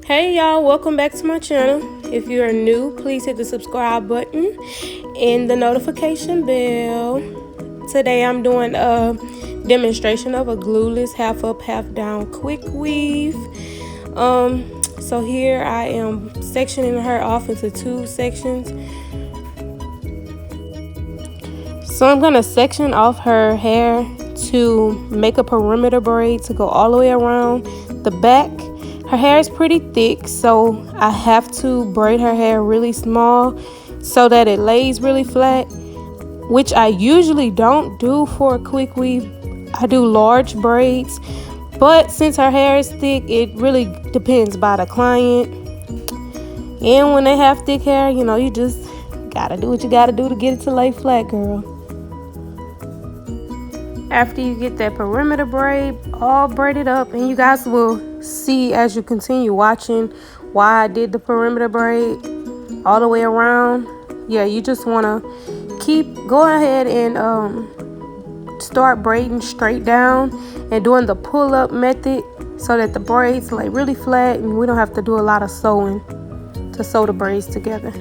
Hey y'all, welcome back to my channel. If you are new, please hit the subscribe button and the notification bell. Today I'm doing a demonstration of a glueless half up half down quick weave. So here I am sectioning her off into two sections. So I'm gonna section off her hair to make a perimeter braid to go all the way around the back. Her hair is pretty thick, so I have to braid her hair really small so that it lays really flat, which I usually don't do for a quick weave. I do large braids, but since her hair is thick, it really depends by the client. And when they have thick hair, you know, you just gotta do what you gotta do to get it to lay flat, girl. After you get that perimeter braid all braided up, and you guys will see as you continue watching why I did the perimeter braid all the way around. Yeah, you just want to go ahead and start braiding straight down and doing the pull-up method so that the braids lay really flat and we don't have to do a lot of sewing to sew the braids together.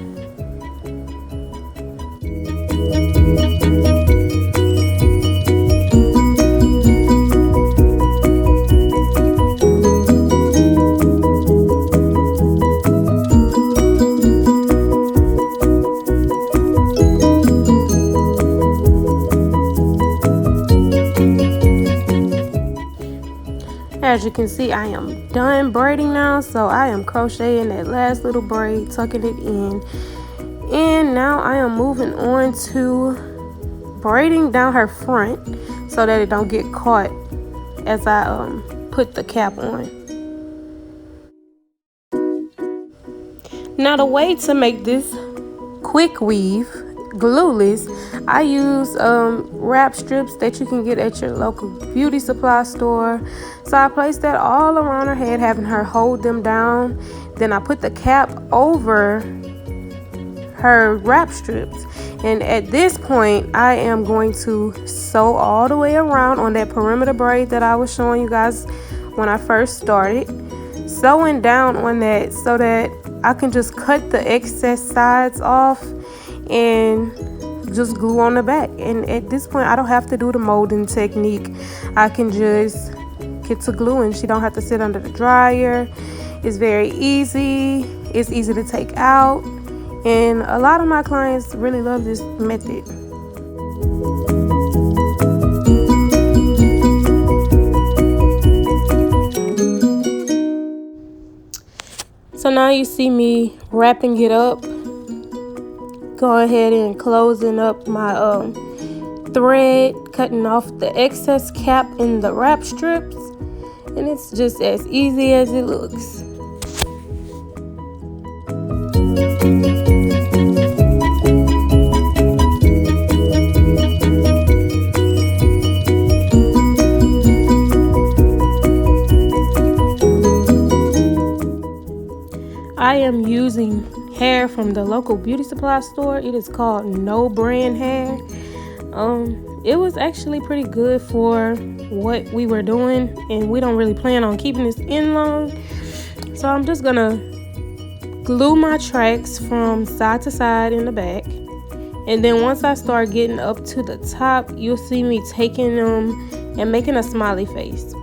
As you can see, I am done braiding now, so I am crocheting that last little braid, tucking it in, and now I am moving on to braiding down her front so that it don't get caught as I put the cap on. Now the way to make this quick weave glueless, I use wrap strips that you can get at your local beauty supply store. So I placed that all around her head, having her hold them down. Then I put the cap over her wrap strips, and at this point I am going to sew all the way around on that perimeter braid that I was showing you guys when I first started, sewing down on that so that I can just cut the excess sides off and just glue on the back. And at this point I don't have to do the molding technique. I can just get to gluing. She don't have to sit under the dryer. It's very easy. It's easy to take out, and a lot of my clients really love this method. So now you see me wrapping it up. Go ahead and closing up my thread, cutting off the excess cap in the wrap strips, and it's just as easy as it looks. I am using hair from the local beauty supply store. It is called No Brand hair. It was actually pretty good for what we were doing, and we don't really plan on keeping this in long. So I'm just gonna glue my tracks from side to side in the back, and then once I start getting up to the top, you'll see me taking them and making a smiley face.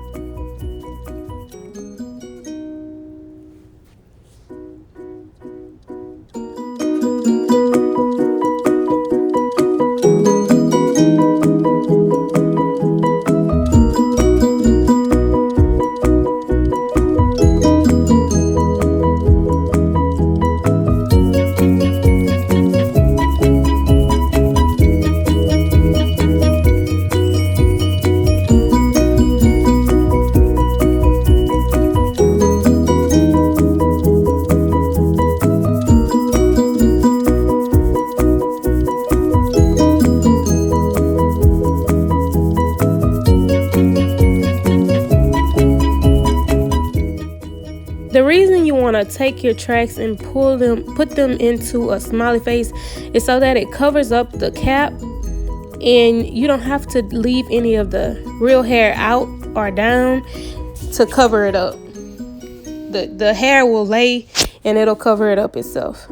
The reason you want to take your tracks and put them into a smiley face is so that it covers up the cap and you don't have to leave any of the real hair out or down to cover it up. the hair will lay and it'll cover it up itself.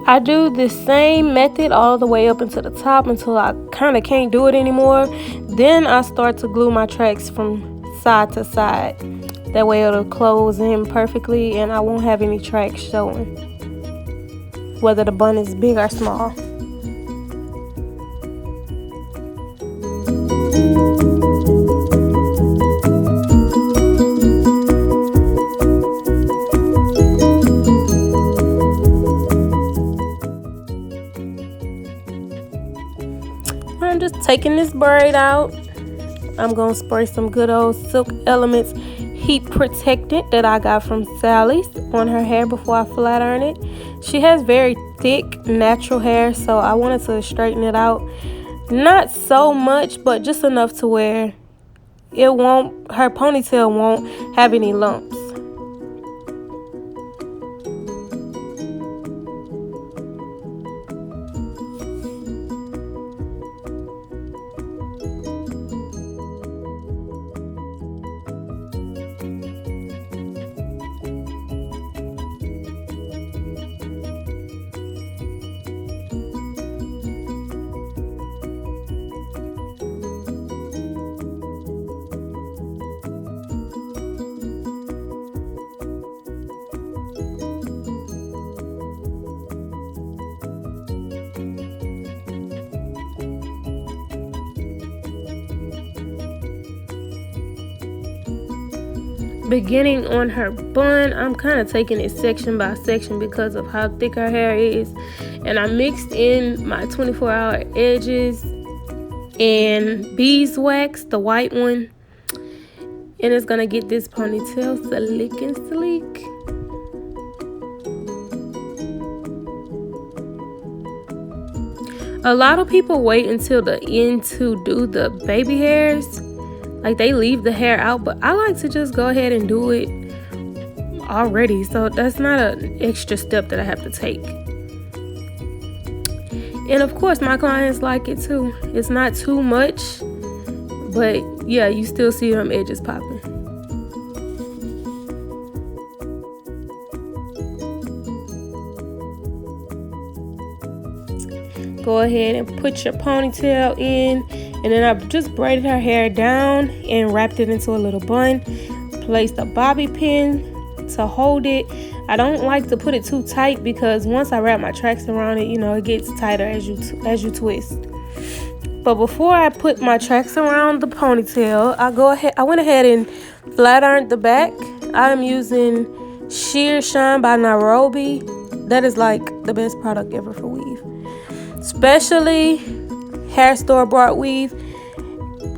I do the same method all the way up into the top until I kind of can't do it anymore. Then I start to glue my tracks from side to side. That way it'll close in perfectly and I won't have any tracks showing, whether the bun is big or small. I'm just taking this braid out. I'm gonna spray some good old Silk Elements heat protectant that I got from Sally's on her hair before I flat iron it. She has very thick natural hair, so I wanted to straighten it out. Not so much, but just enough to where her ponytail won't have any lumps. Beginning on her bun, I'm kind of taking it section by section because of how thick her hair is, and I mixed in my 24-hour edges and beeswax, the white one, and it's gonna get this ponytail slick and sleek. A lot of people wait until the end to do the baby hairs. Like, they leave the hair out, but I like to just go ahead and do it already, so that's not an extra step that I have to take. And of course my clients like it too. It's not too much, but yeah, you still see them edges popping. Go ahead and put your ponytail in, and then I just braided her hair down and wrapped it into a little bun. Placed a bobby pin to hold it. I don't like to put it too tight because once I wrap my tracks around it, it gets tighter as you twist. But before I put my tracks around the ponytail, I went ahead and flat ironed the back. I'm using Sheer Shine by Nairobi. That is like the best product ever for weave. Especially hair store bought weave.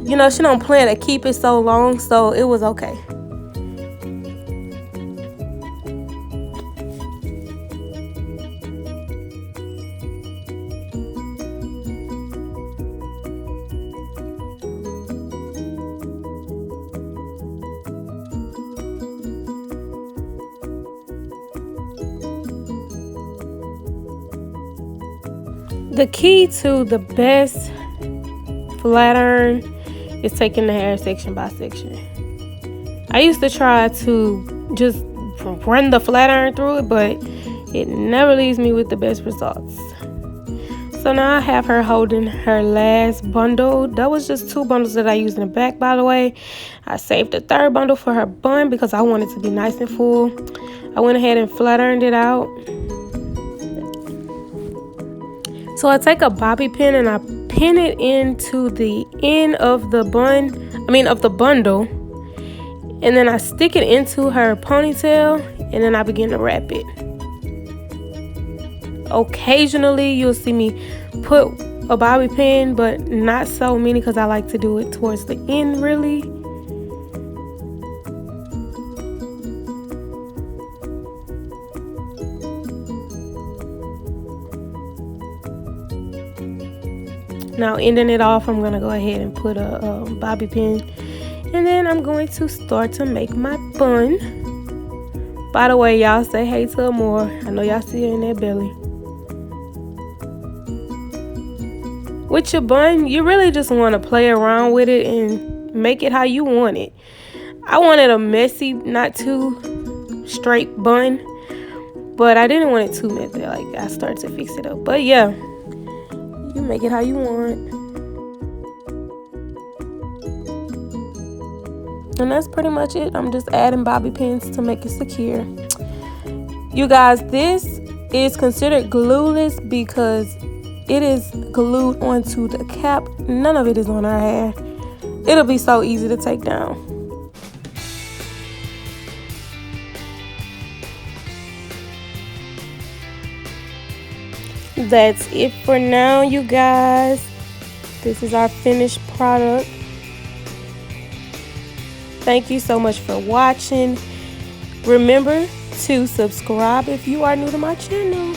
She don't plan to keep it so long, so it was okay. The key to the best flat iron is taking the hair section by section. I used to try to just run the flat iron through it, but it never leaves me with the best results. So now I have her holding her last bundle. That was just 2 bundles that I used in the back, by the way. I saved the 3rd bundle for her bun because I want it to be nice and full. I went ahead and flat ironed it out. So I take a bobby pin and I pin it into the end of the bundle, and then I stick it into her ponytail, and then I begin to wrap it. Occasionally you'll see me put a bobby pin, but not so many because I like to do it towards the end really. Now, ending it off, I'm going to go ahead and put a bobby pin. And then I'm going to start to make my bun. By the way, y'all say hey to Amore. I know y'all see her in that belly. with your bun, you really just want to play around with it and make it how you want it. I wanted a messy, not too straight bun, but I didn't want it too messy. Like, I started to fix it up. But yeah, you make it how you want. And that's pretty much it. I'm just adding bobby pins to make it secure. You guys, this is considered glueless because it is glued onto the cap. None of it is on our hair. It'll be so easy to take down. That's it for now, you guys. This is our finished product. Thank you so much for watching. Remember to subscribe if you are new to my channel.